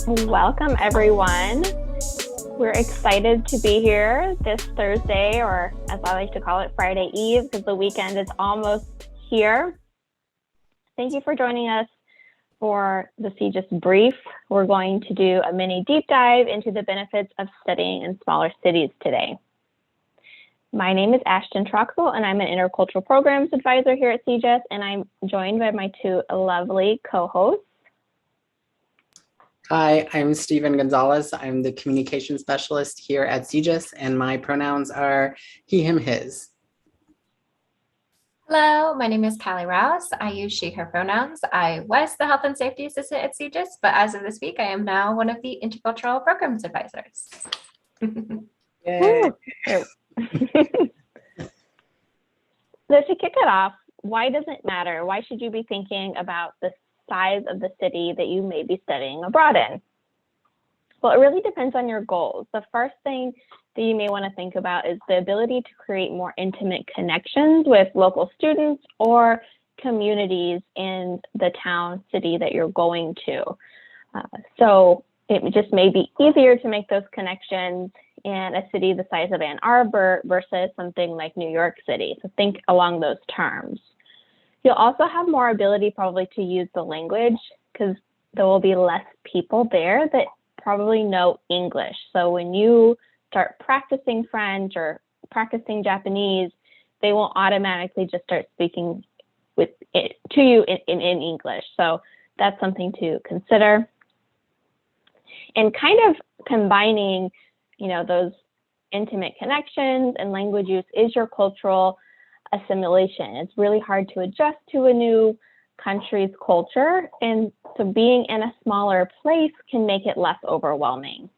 Welcome, everyone. We're excited to be here this Thursday, or as I like to call it, Friday Eve, because the weekend is almost here. Thank you for joining us for the CGIS Brief. We're going to do a mini deep dive into the benefits of studying in smaller cities today. My name is Ashton Troxel, and I'm an Intercultural Programs Advisor here at CGIS, and I'm joined by my two lovely co-hosts. Hi, I'm Steven Gonzalez. I'm the Communication Specialist here at CGIS, and my pronouns are he, him, his. Hello, my name is Callie Rouse. I use she, her pronouns. I was the Health and Safety Assistant at CGIS, but as of this week, I am now one of the Intercultural Programs Advisors. Yay. So to kick it off, why does it matter? Why should you be thinking about the size of the city that you may be studying abroad in? Well, it really depends on your goals. The first thing that you may want to think about is the ability to create more intimate connections with local students or communities in the town, city that you're going to. So it just may be easier to make those connections in a city the size of Ann Arbor versus something like New York City. So think along those terms. You'll also have more ability probably to use the language because there will be less people there that probably know English. So when you start practicing French or practicing Japanese, they won't automatically just start speaking with it to you in English. So that's something to consider. And kind of combining, those intimate connections and language use is your cultural assimilation. It's really hard to adjust to a new country's culture, and so being in a smaller place can make it less overwhelming.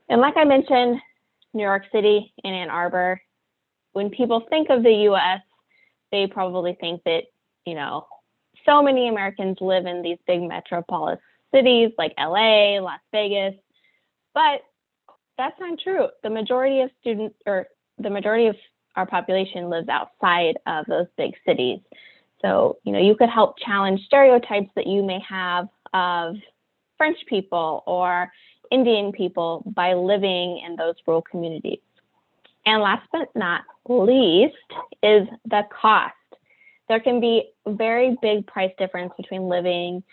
And like I mentioned, New York City and Ann Arbor, when people think of the US, they probably think that, so many Americans live in these big metropolis cities like LA, Las Vegas, but that's not true. The majority of students, or the majority of our population, lives outside of those big cities. So, you could help challenge stereotypes that you may have of French people or Indian people by living in those rural communities. And last but not least is the cost. There can be a very big price difference between living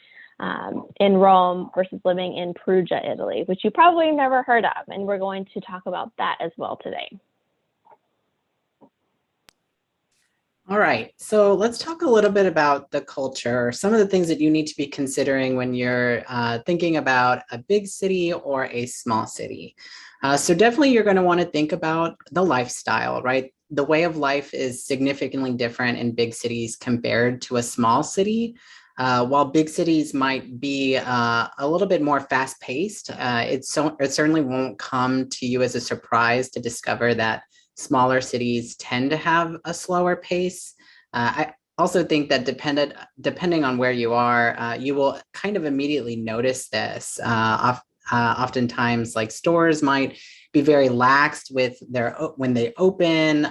in Rome versus living in Perugia, Italy, which you probably never heard of. And we're going to talk about that as well today. All right, so let's talk a little bit about the culture, some of the things that you need to be considering when you're thinking about a big city or a small city. So definitely you're going to want to think about the lifestyle, right? The way of life is significantly different in big cities compared to a small city. While big cities might be a little bit more fast-paced, it certainly won't come to you as a surprise to discover that smaller cities tend to have a slower pace. I also think that depending on where you are, you will kind of immediately notice this. Oftentimes, like stores might be very laxed with when they open.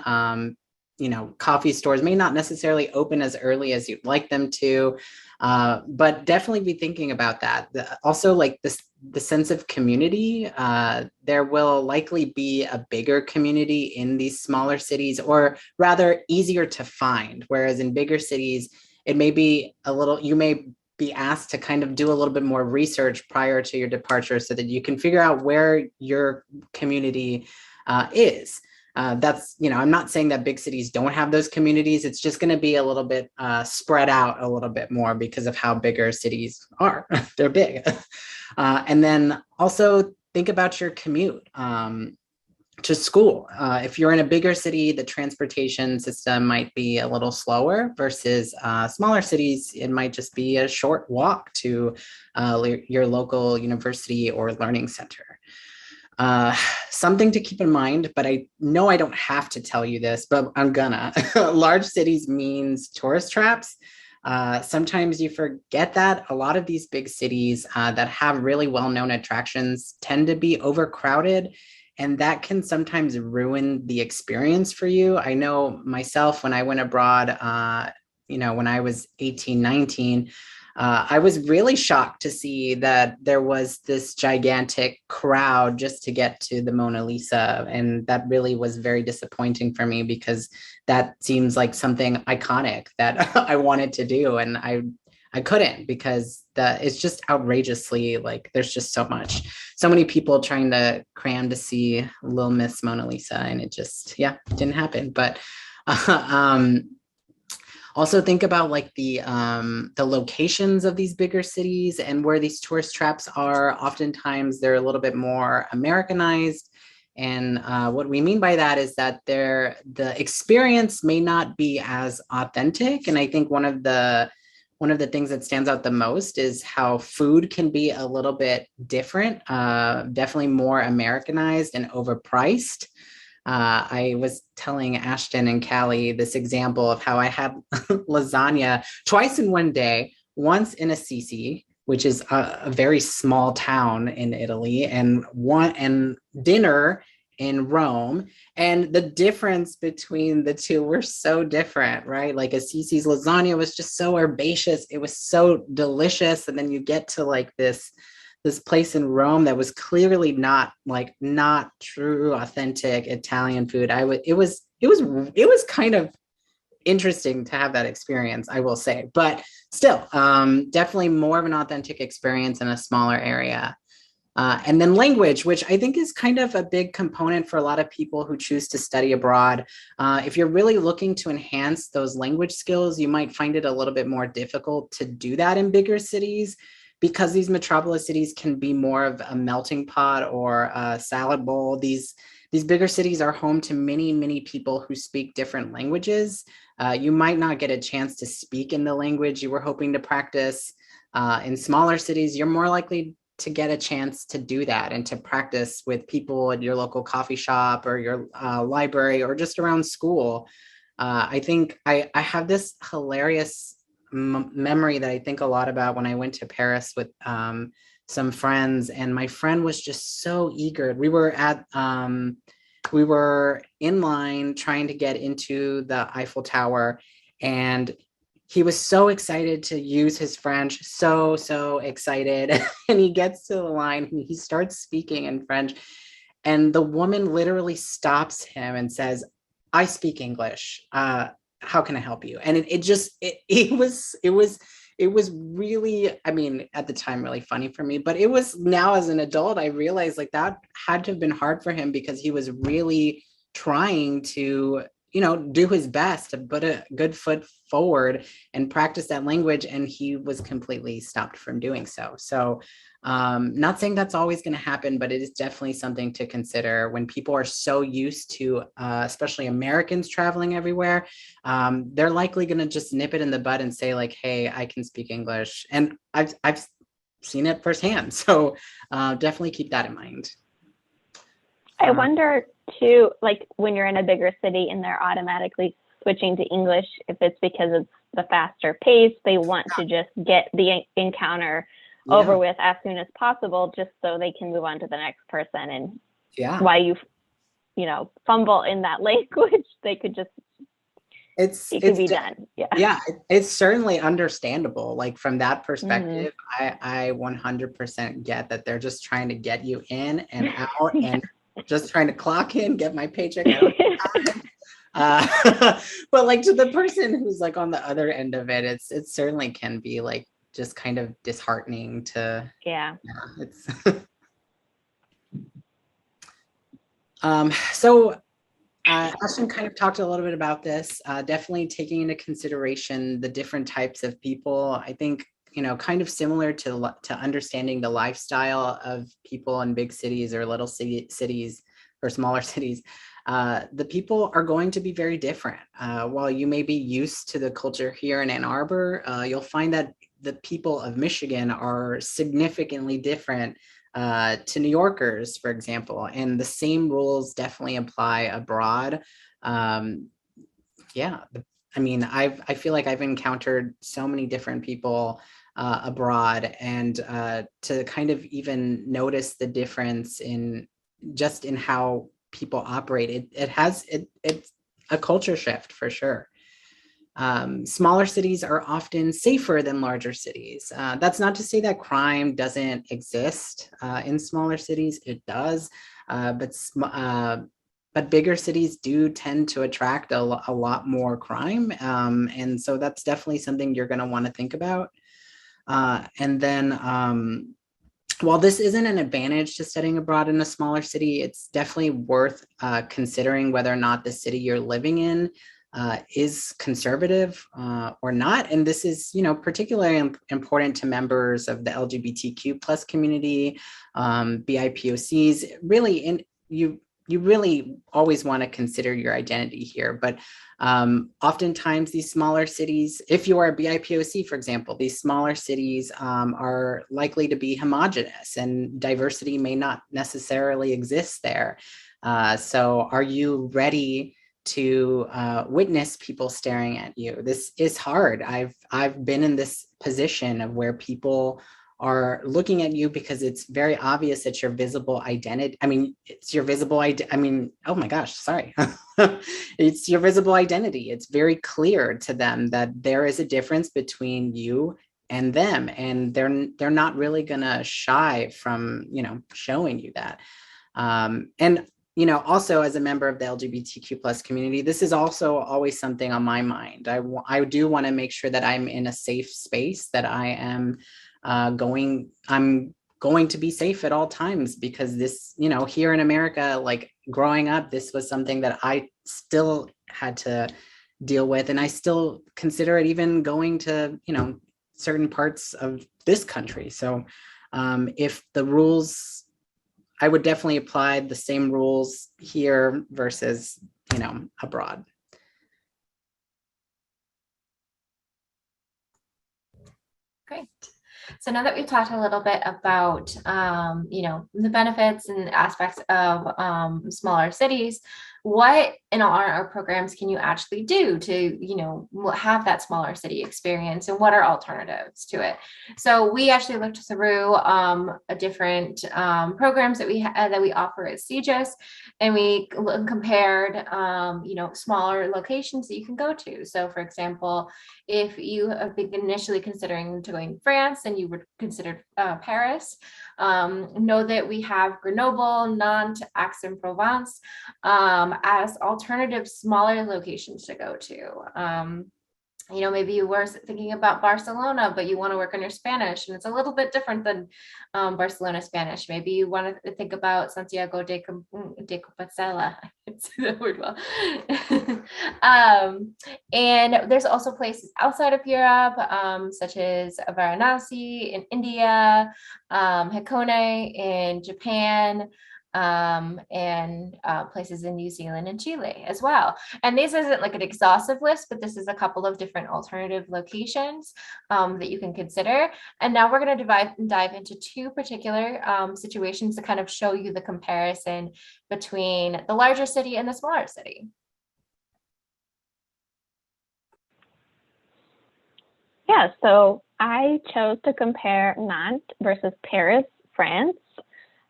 Coffee stores may not necessarily open as early as you'd like them to, but definitely be thinking about that. Also, like the sense of community, there will likely be a bigger community in these smaller cities, or rather easier to find. Whereas in bigger cities, it may be you may be asked to kind of do a little bit more research prior to your departure so that you can figure out where your community is. I'm not saying that big cities don't have those communities. It's just going to be a little bit spread out a little bit more because of how bigger cities are. They're big. And then also think about your commute to school. If you're in a bigger city, the transportation system might be a little slower versus smaller cities. It might just be a short walk to your local university or learning center. Something to keep in mind, but I know I don't have to tell you this, but I'm gonna. Large cities means tourist traps. Sometimes you forget that a lot of these big cities that have really well-known attractions tend to be overcrowded, and that can sometimes ruin the experience for you. I know myself when I went abroad, when I was 18, 19, I was really shocked to see that there was this gigantic crowd just to get to the Mona Lisa. And that really was very disappointing for me because that seems like something iconic that I wanted to do. And I couldn't because it's just outrageously like there's just so many people trying to cram to see Little Miss Mona Lisa, and it just didn't happen. But also think about like the locations of these bigger cities and where these tourist traps are. Oftentimes they're a little bit more Americanized. And what we mean by that is that the experience may not be as authentic. And I think one of the things that stands out the most is how food can be a little bit different, definitely more Americanized and overpriced. I was telling Ashton and Callie this example of how I had lasagna twice in one day, once in Assisi, which is a very small town in Italy, and dinner in Rome. And the difference between the two were so different, right? Like Assisi's lasagna was just so herbaceous. It was so delicious. And then you get to like this place in Rome that was clearly not true, authentic Italian food. It was kind of interesting to have that experience, I will say, but still, definitely more of an authentic experience in a smaller area. And then language, which I think is kind of a big component for a lot of people who choose to study abroad. If you're really looking to enhance those language skills, you might find it a little bit more difficult to do that in bigger cities, because these metropolis cities can be more of a melting pot or a salad bowl. These bigger cities are home to many, many people who speak different languages. You might not get a chance to speak in the language you were hoping to practice. In smaller cities, you're more likely to get a chance to do that and to practice with people at your local coffee shop or your library or just around school. I think I have this hilarious memory that I think a lot about when I went to Paris with some friends, and my friend was just so eager. We were in line trying to get into the Eiffel Tower, and he was so excited to use his French, so excited. And he gets to the line and he starts speaking in French, and the woman literally stops him and says, "I speak English. How can I help you?" And it was really, I mean, at the time, really funny for me, but it was now as an adult, I realized like that had to have been hard for him because he was really trying to, do his best to put a good foot forward and practice that language. And he was completely stopped from doing so. So not saying that's always going to happen, but it is definitely something to consider when people are so used to, especially Americans traveling everywhere. They're likely going to just nip it in the bud and say like, "Hey, I can speak English," and I've seen it firsthand. So definitely keep that in mind. I wonder too, like when you're in a bigger city and they're automatically switching to English, if it's because it's the faster pace, they want to just get the encounter over with as soon as possible, just so they can move on to the next person. And while you fumble in that language, they could just it could be done. It's certainly understandable. Like from that perspective, I 100% get that they're just trying to get you in and out and just trying to clock in, get my paycheck out. But like to the person who's like on the other end of it, it certainly can be like just kind of disheartening to it's so Ashton kind of talked a little bit about this, definitely taking into consideration the different types of people. I think kind of similar to understanding the lifestyle of people in big cities or little cities or smaller cities. The people are going to be very different. While you may be used to the culture here in Ann Arbor, you'll find that the people of Michigan are significantly different to New Yorkers, for example, and the same rules definitely apply abroad. I mean, I feel like I've encountered so many different people abroad, and to kind of even notice the difference in how people operate, it's a culture shift for sure. Smaller cities are often safer than larger cities. That's not to say that crime doesn't exist in smaller cities. It does, but bigger cities do tend to attract a lot more crime, and so that's definitely something you're going to want to think about. And then while this isn't an advantage to studying abroad in a smaller city, it's definitely worth considering whether or not the city you're living in is conservative or not. And this is, particularly important to members of the LGBTQ plus community, BIPOCs. Really, you really always want to consider your identity here, but oftentimes these smaller cities, if you are a BIPOC, for example, these smaller cities are likely to be homogenous and diversity may not necessarily exist there. So are you ready to witness people staring at you? This is hard. I've been in this position of where people are looking at you because it's very obvious that your visible identity. I mean, it's your visible oh my gosh, sorry. It's your visible identity. It's very clear to them that there is a difference between you and them, and they're not really gonna shy from showing you that. And also as a member of the LGBTQ plus community, this is also always something on my mind. I do want to make sure that I'm in a safe space, that I'm going to be safe at all times, because this, here in America, like growing up, this was something that I still had to deal with. And I still consider it even going to, certain parts of this country. So if the rules, I would definitely apply the same rules here versus, abroad. Great. So now that we've talked a little bit about, the benefits and aspects of smaller cities, what in our programs can you actually do to, have that smaller city experience, and what are alternatives to it? So we actually looked through different programs that we offer at CJIS, and we compared, smaller locations that you can go to. So for example, if you have been initially considering going to France and you would consider Paris, know that we have Grenoble, Nantes, Aix-en-Provence as alternative smaller locations to go to. Maybe you were thinking about Barcelona, but you want to work on your Spanish, and it's a little bit different than Barcelona Spanish. Maybe you want to think about Santiago de Compostela. I can't say that word well. And there's also places outside of Europe, such as Varanasi in India, Hakone in Japan, and places in New Zealand and Chile as well. And this isn't like an exhaustive list, but this is a couple of different alternative locations that you can consider. And now we're going to dive into two particular situations to kind of show you the comparison between the larger city and the smaller city. Yeah, so I chose to compare Nantes versus Paris, France.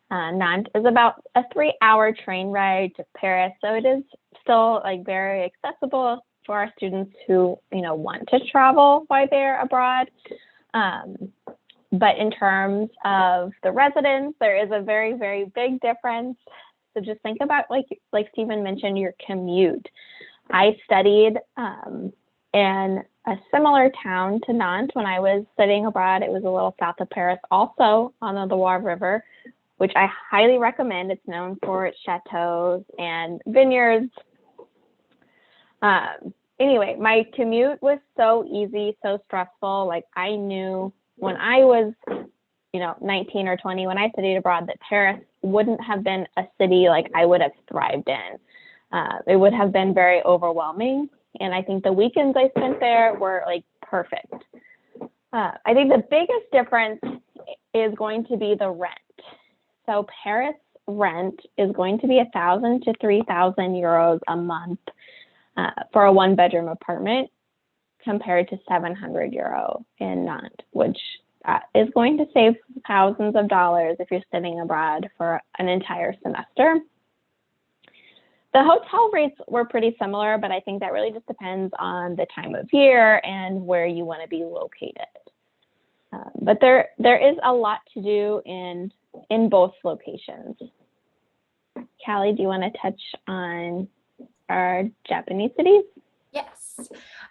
Nantes is about a 3-hour train ride to Paris, so it is still like very accessible for our students who want to travel while they're abroad. But in terms of the residents, there is a very, very big difference. So just think about like Stephen mentioned, your commute. I studied in a similar town to Nantes when I was studying abroad. It was a little south of Paris, also on the Loire River, which I highly recommend. It's known for its chateaus and vineyards. Anyway, my commute was so easy, so stressful. Like I knew when I was, 19 or 20, when I studied abroad, that Paris wouldn't have been a city like I would have thrived in. It would have been very overwhelming. And I think the weekends I spent there were like perfect. I think the biggest difference is going to be the rent. So Paris rent is going to be 1,000 to 3,000 euros a month for a 1-bedroom apartment, compared to 700 euro in Nantes, which is going to save thousands of dollars if you're studying abroad for an entire semester. The hotel rates were pretty similar, but I think that really just depends on the time of year and where you want to be located. But there is a lot to do in both locations. Callie, do you want to touch on our Japanese cities? Yes.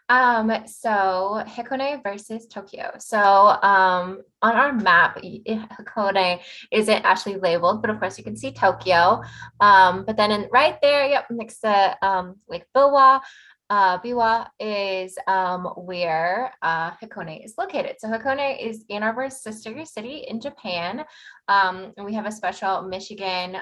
So Hakone versus Tokyo. So on our map, Hakone isn't actually labeled, but of course you can see Tokyo. But then right there, yep, next to Lake Biwa is where Hakone is located. So Hakone is Ann Arbor's sister city in Japan. And we have a special Michigan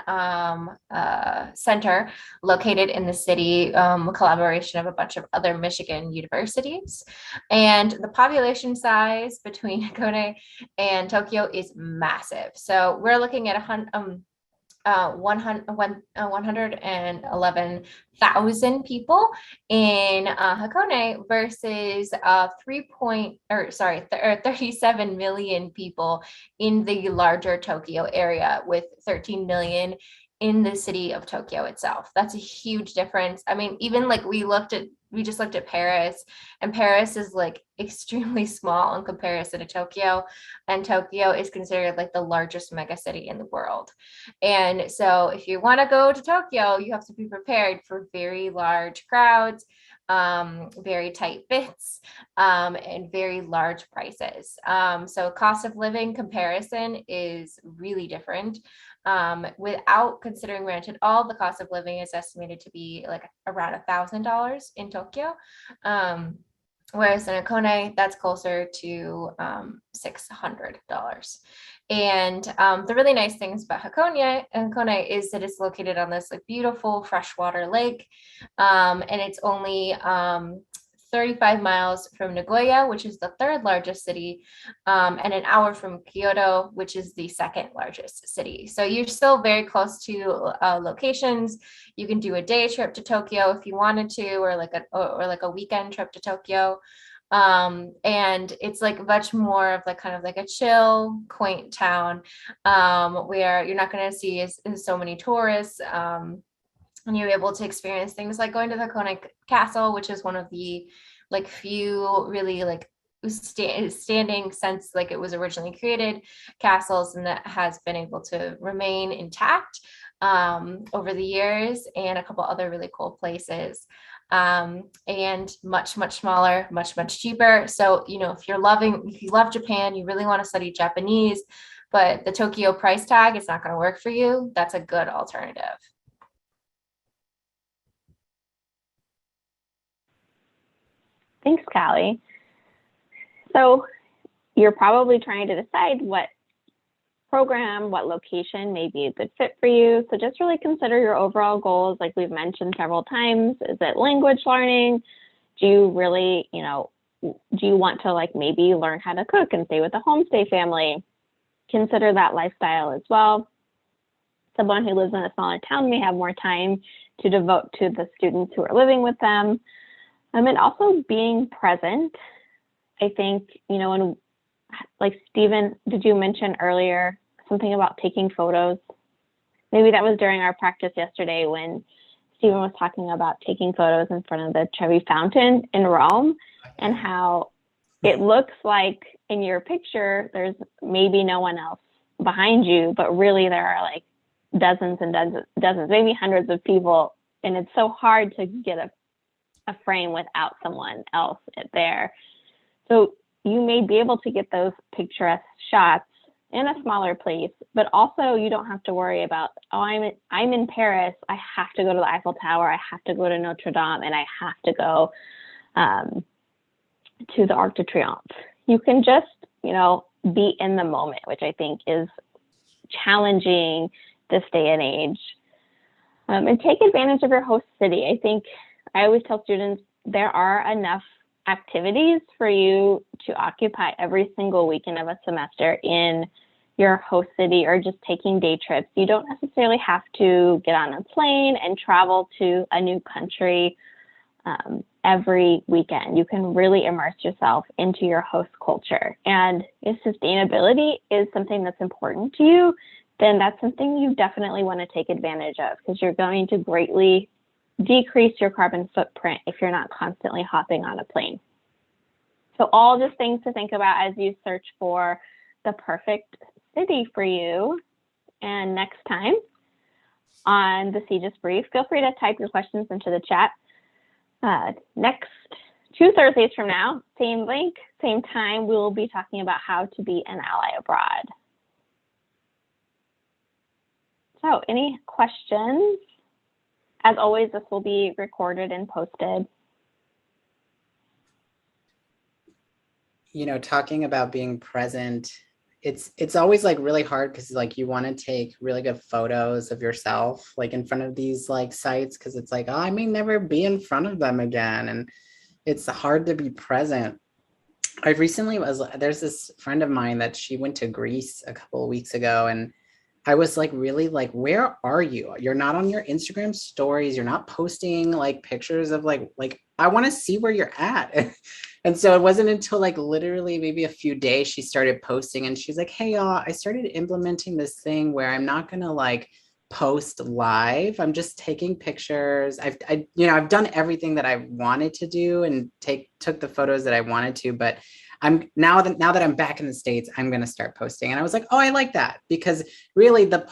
center located in the city, a collaboration of a bunch of other Michigan universities. And the population size between Hakone and Tokyo is massive. So we're looking at 111,000 people in Hakone versus 37 million people in the larger Tokyo area, with 13 million in the city of Tokyo itself. That's a huge difference. I mean, even like we just looked at Paris, and Paris is like extremely small in comparison to Tokyo, and Tokyo is considered like the largest mega city in the world. And so if you want to go to Tokyo, you have to be prepared for very large crowds, very tight fits, and very large prices. So cost of living comparison is really different. Without considering rent at all, the cost of living is estimated to be like around $1,000 in Tokyo. Whereas in Hakone, that's closer to $600. And the really nice things about Hakone is that it's located on this like beautiful freshwater lake, and it's only 35 miles from Nagoya, which is the third largest city, and an hour from Kyoto, which is the second largest city. So you're still very close to locations. You can do a day trip to Tokyo if you wanted to, or like a weekend trip to Tokyo. And it's like much more of like kind of like a chill, quaint town, where you're not going to see so many tourists. And you're able to experience things like going to the Hakone Castle, which is one of the like few really like standing since like it was originally created castles, and that has been able to remain intact over the years, and a couple other really cool places. And much smaller, much cheaper. So if you love Japan, you really want to study Japanese, but the Tokyo price tag is not going to work for you, that's a good alternative. Thanks, Callie. So you're probably trying to decide what program, what location may be a good fit for you. So just really consider your overall goals. Like we've mentioned several times, is it language learning? Do you really, do you want to like maybe learn how to cook and stay with a homestay family? Consider that lifestyle as well. Someone who lives in a smaller town may have more time to devote to the students who are living with them. And also being present. I think, and like Stephen, did you mention earlier something about taking photos? Maybe that was during our practice yesterday when Stephen was talking about taking photos in front of the Trevi Fountain in Rome, and how it looks like in your picture, there's maybe no one else behind you, but really there are like dozens and dozens, maybe hundreds of people. And it's so hard to get a frame without someone else there. So you may be able to get those picturesque shots in a smaller place, but also you don't have to worry about, I'm in Paris, I have to go to the Eiffel Tower, I have to go to Notre Dame, and I have to go to the Arc de Triomphe. You can just, be in the moment, which I think is challenging this day and age. And take advantage of your host city. I think I always tell students there are enough activities for you to occupy every single weekend of a semester in your host city, or just taking day trips. You don't necessarily have to get on a plane and travel to a new country every weekend. You can really immerse yourself into your host culture. And if sustainability is something that's important to you, then that's something you definitely want to take advantage of, because you're going to greatly decrease your carbon footprint if you're not constantly hopping on a plane. So all just things to think about as you search for the perfect city for you. And next time on the CJIS Brief, feel free to type your questions into the chat. Next 2 Thursdays from now, same link, same time, we will be talking about how to be an ally abroad. So any questions? As always, this will be recorded and posted. You know, talking about being present, it's always like really hard because like you want to take really good photos of yourself like in front of these like sites because it's like, oh, I may never be in front of them again, and it's hard to be present. I recently there's this friend of mine that she went to Greece a couple of weeks ago, and I was like, really, like, where are you? You're not on your Instagram stories. You're not posting like pictures of like I want to see where you're at. And so it wasn't until like literally maybe a few days she started posting, and she's like, hey y'all, I started implementing this thing where I'm not gonna like post live. I'm just taking pictures. I've done everything that I wanted to do and took the photos that I wanted to, but I'm now that I'm back in the States, I'm going to start posting. And I was like, oh, I like that, because really the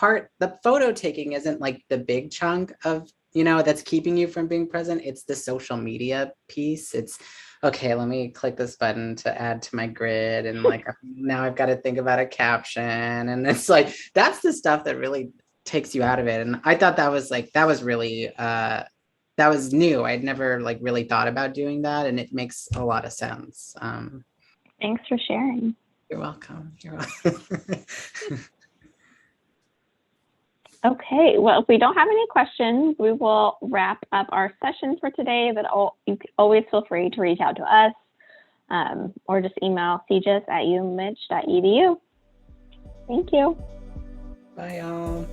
photo taking isn't like the big chunk of, that's keeping you from being present. It's the social media piece. It's okay, let me click this button to add to my grid. And like, now I've got to think about a caption. And it's like, that's the stuff that really takes you out of it. And I thought that was really, that was new. I'd never like really thought about doing that. And it makes a lot of sense. Thanks for sharing. You're welcome. You're welcome. Okay, well, if we don't have any questions, we will wrap up our session for today, but you can always feel free to reach out to us or just email cjis@umich.edu. Thank you. Bye, y'all.